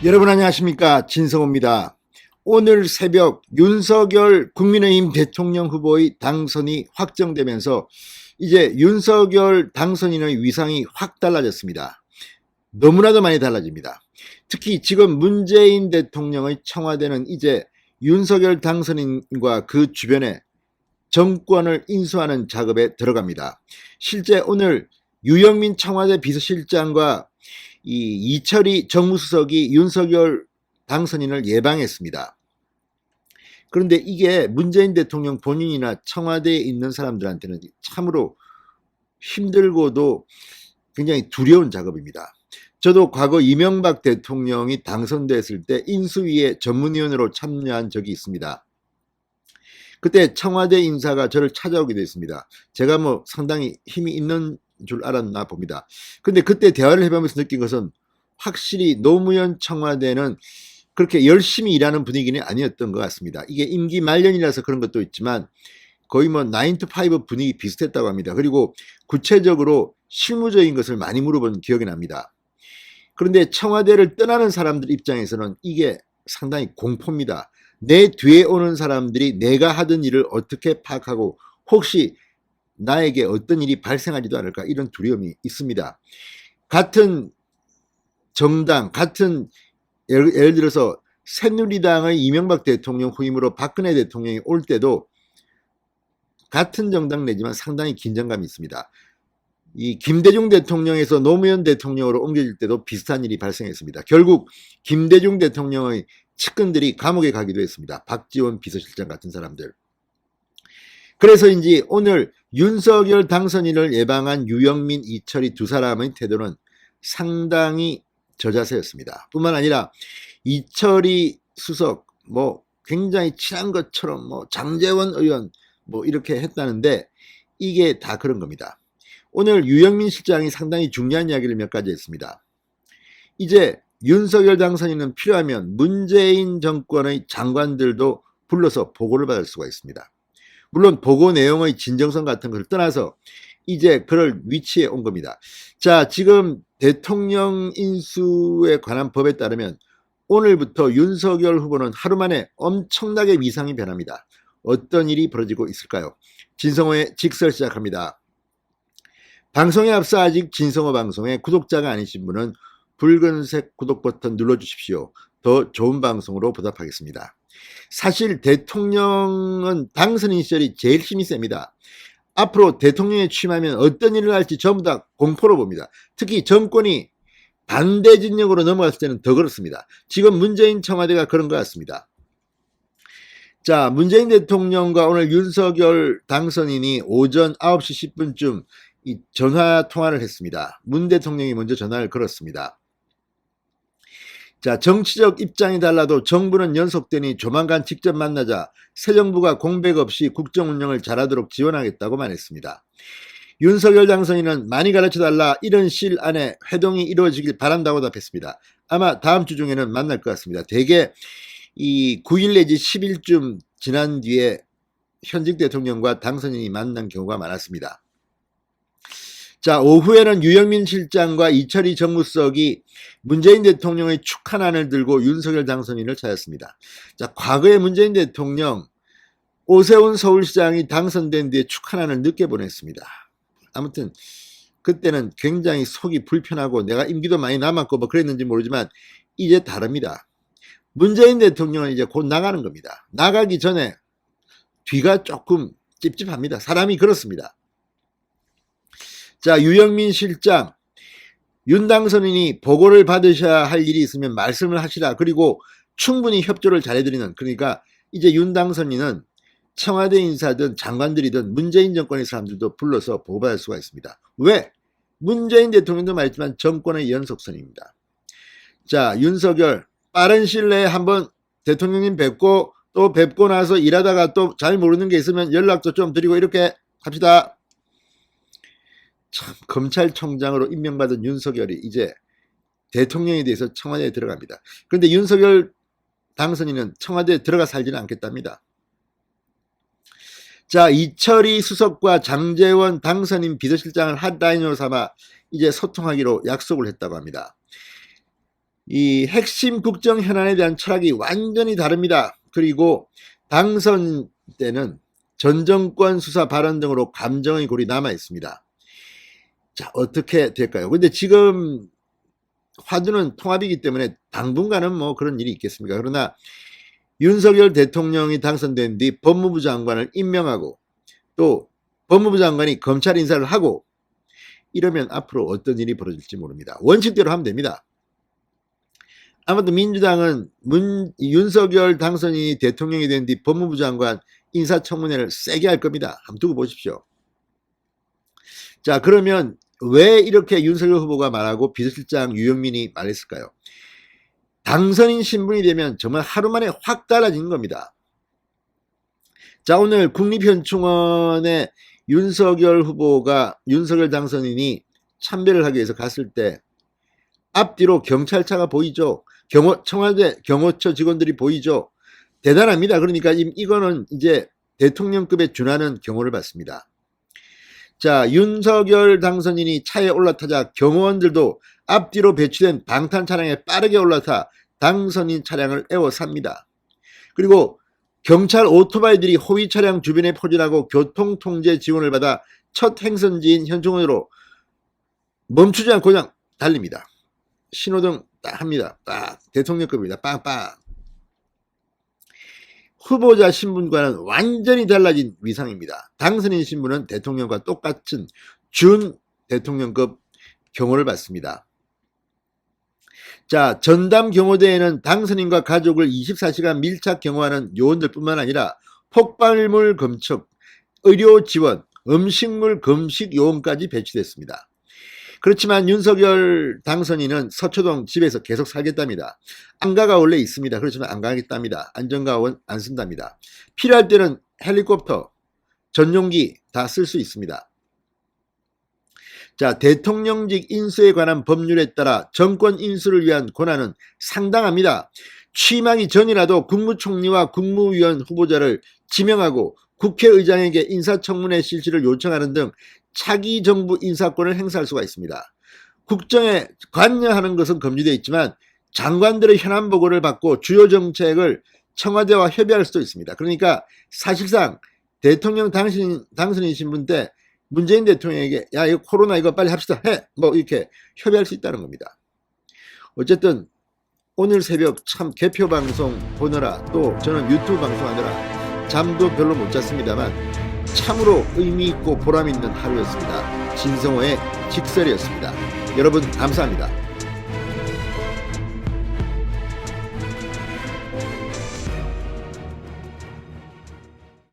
여러분 안녕하십니까, 진성호입니다. 오늘 새벽 윤석열 국민의힘 대통령 후보의 당선이 확정되면서 이제 윤석열 당선인의 위상이 확 달라졌습니다. 너무나도 많이 달라집니다. 특히 지금 문재인 대통령의 청와대는 이제 윤석열 당선인과 그 주변에 정권을 인수하는 작업에 들어갑니다. 실제 오늘 유영민 청와대 비서실장과 이철희 정무수석이 윤석열 당선인을 예방했습니다. 그런데 이게 문재인 대통령 본인이나 청와대에 있는 사람들한테는 참으로 힘들고도 굉장히 두려운 작업입니다. 저도 과거 이명박 대통령이 당선됐을 때 인수위에 전문위원으로 참여한 적이 있습니다. 그때 청와대 인사가 저를 찾아오게 됐습니다. 제가 뭐 상당히 힘이 있는 줄 알았나 봅니다. 근데 그때 대화를 해보면서 느낀 것은 확실히 노무현 청와대는 그렇게 열심히 일하는 분위기는 아니었던 것 같습니다. 이게 임기 말년이라서 그런 것도 있지만 거의 뭐 9to5 분위기 비슷했다고 합니다. 그리고 구체적으로 실무적인 것을 많이 물어본 기억이 납니다. 그런데 청와대를 떠나는 사람들 입장에서는 이게 상당히 공포입니다. 내 뒤에 오는 사람들이 내가 하던 일을 어떻게 파악하고 혹시 나에게 어떤 일이 발생하지도 않을까, 이런 두려움이 있습니다. 같은 정당, 같은 예를 들어서 새누리당의 이명박 대통령 후임으로 박근혜 대통령이 올 때도 같은 정당 내지만 상당히 긴장감이 있습니다. 이 김대중 대통령에서 노무현 대통령으로 옮겨질 때도 비슷한 일이 발생했습니다. 결국 김대중 대통령의 측근들이 감옥에 가기도 했습니다. 박지원 비서실장 같은 사람들. 그래서인지 오늘 윤석열 당선인을 예방한 유영민, 이철희 두 사람의 태도는 상당히 저자세였습니다. 뿐만 아니라 이철희 수석 뭐 굉장히 친한 것처럼 뭐 장제원 의원 뭐 이렇게 했다는데 이게 다 그런 겁니다. 오늘 유영민 실장이 상당히 중요한 이야기를 몇 가지 했습니다. 이제 윤석열 당선인은 필요하면 문재인 정권의 장관들도 불러서 보고를 받을 수가 있습니다. 물론 보고 내용의 진정성 같은 것을 떠나서 이제 그럴 위치에 온 겁니다. 자, 지금 대통령 인수에 관한 법에 따르면 오늘부터 윤석열 후보는 하루 만에 엄청나게 위상이 변합니다. 어떤 일이 벌어지고 있을까요? 진성호의 직설 시작합니다. 방송에 앞서 아직 진성호 방송에 구독자가 아니신 분은 붉은색 구독 버튼 눌러주십시오. 더 좋은 방송으로 보답하겠습니다. 사실 대통령은 당선인 시절이 제일 힘이 셉니다. 앞으로 대통령에 취임하면 어떤 일을 할지 전부 다 공포로 봅니다. 특히 정권이 반대 진영으로 넘어갔을 때는 더 그렇습니다. 지금 문재인 청와대가 그런 것 같습니다. 자, 문재인 대통령과 오늘 윤석열 당선인이 오전 9시 10분쯤 이 전화 통화를 했습니다. 문 대통령이 먼저 전화를 걸었습니다. 자, 정치적 입장이 달라도 정부는 연속되니 조만간 직접 만나자 새 정부가 공백 없이 국정 운영을 잘하도록 지원하겠다고 말했습니다. 윤석열 당선인은 많이 가르쳐달라, 이런 실 안에 회동이 이루어지길 바란다고 답했습니다. 아마 다음 주 중에는 만날 것 같습니다. 대개 이 9일 내지 10일쯤 지난 뒤에 현직 대통령과 당선인이 만난 경우가 많았습니다. 자, 오후에는 유영민 실장과 이철희 정무수석이 문재인 대통령의 축하난을 들고 윤석열 당선인을 찾았습니다. 자, 과거에 문재인 대통령 오세훈 서울시장이 당선된 뒤에 축하난을 늦게 보냈습니다. 아무튼 그때는 굉장히 속이 불편하고 내가 임기도 많이 남았고 뭐 그랬는지 모르지만 이제 다릅니다. 문재인 대통령은 이제 곧 나가는 겁니다. 나가기 전에 뒤가 조금 찝찝합니다. 사람이 그렇습니다. 자, 유영민 실장, 윤 당선인이 보고를 받으셔야 할 일이 있으면 말씀을 하시라. 그리고 충분히 협조를 잘해드리는, 그러니까 이제 윤 당선인은 청와대 인사든 장관들이든 문재인 정권의 사람들도 불러서 보고받을 수가 있습니다. 왜? 문재인 대통령도 말했지만 정권의 연속선입니다. 자, 윤석열 빠른 시일 내에 한번 대통령님 뵙고 또 뵙고 나서 일하다가 또 잘 모르는 게 있으면 연락도 좀 드리고 이렇게 합시다. 참, 검찰총장으로 임명받은 윤석열이 이제 대통령에 대해서 청와대에 들어갑니다. 그런데 윤석열 당선인은 청와대에 들어가 살지는 않겠답니다. 자, 이철희 수석과 장제원 당선인 비서실장을 핫라인으로 삼아 이제 소통하기로 약속을 했다고 합니다. 이 핵심 국정 현안에 대한 철학이 완전히 다릅니다. 그리고 당선 때는 전 정권 수사 발언 등으로 감정의 골이 남아 있습니다. 자, 어떻게 될까요? 근데 지금 화두는 통합이기 때문에 당분간은 뭐 그런 일이 있겠습니까? 그러나 윤석열 대통령이 당선된 뒤 법무부 장관을 임명하고 또 법무부 장관이 검찰 인사를 하고 이러면 앞으로 어떤 일이 벌어질지 모릅니다. 원칙대로 하면 됩니다. 아마도 민주당은 윤석열 당선인이 대통령이 된 뒤 법무부 장관 인사청문회를 세게 할 겁니다. 한번 두고 보십시오. 자, 그러면 왜 이렇게 윤석열 후보가 말하고 비서실장 유영민이 말했을까요? 당선인 신분이 되면 정말 하루 만에 확 달라지는 겁니다. 자, 오늘 국립현충원에 윤석열 당선인이 참배를 하기 위해서 갔을 때 앞뒤로 경찰차가 보이죠. 청와대 경호처 직원들이 보이죠. 대단합니다. 그러니까 이거는 이제 대통령급에 준하는 경호를 받습니다. 자, 윤석열 당선인이 차에 올라타자 경호원들도 앞뒤로 배치된 방탄 차량에 빠르게 올라타 당선인 차량을 에워쌉니다. 그리고 경찰 오토바이들이 호위 차량 주변에 포진하고 교통통제 지원을 받아 첫 행선지인 현충원으로 멈추지 않고 그냥 달립니다. 신호등 딱 합니다. 딱 대통령급입니다. 빵빵. 후보자 신분과는 완전히 달라진 위상입니다. 당선인 신분은 대통령과 똑같은 준 대통령급 경호를 받습니다. 자, 전담 경호대에는 당선인과 가족을 24시간 밀착 경호하는 요원들뿐만 아니라 폭발물 검측, 의료 지원, 음식물 검식 요원까지 배치됐습니다. 그렇지만 윤석열 당선인은 서초동 집에서 계속 살겠답니다. 안가가 원래 있습니다. 그렇지만 안 가겠답니다. 안전가원 안 쓴답니다. 필요할 때는 헬리콥터, 전용기 다 쓸 수 있습니다. 자, 대통령직 인수에 관한 법률에 따라 정권 인수를 위한 권한은 상당합니다. 취임하기 전이라도 국무총리와 국무위원 후보자를 지명하고 국회의장에게 인사청문회 실시를 요청하는 등 차기 정부 인사권을 행사할 수가 있습니다. 국정에 관여하는 것은 금지되어 있지만 장관들의 현안 보고를 받고 주요 정책을 청와대와 협의할 수도 있습니다. 그러니까 사실상 대통령 당선인 신분 때 문재인 대통령에게 야, 이거 코로나 이거 빨리 합시다 해! 뭐 이렇게 협의할 수 있다는 겁니다. 어쨌든 오늘 새벽 참 개표 방송 보느라 또 저는 유튜브 방송하느라 잠도 별로 못 잤습니다만 참으로 의미있고 보람있는 하루였습니다. 진성호의 직설이었습니다. 여러분 감사합니다.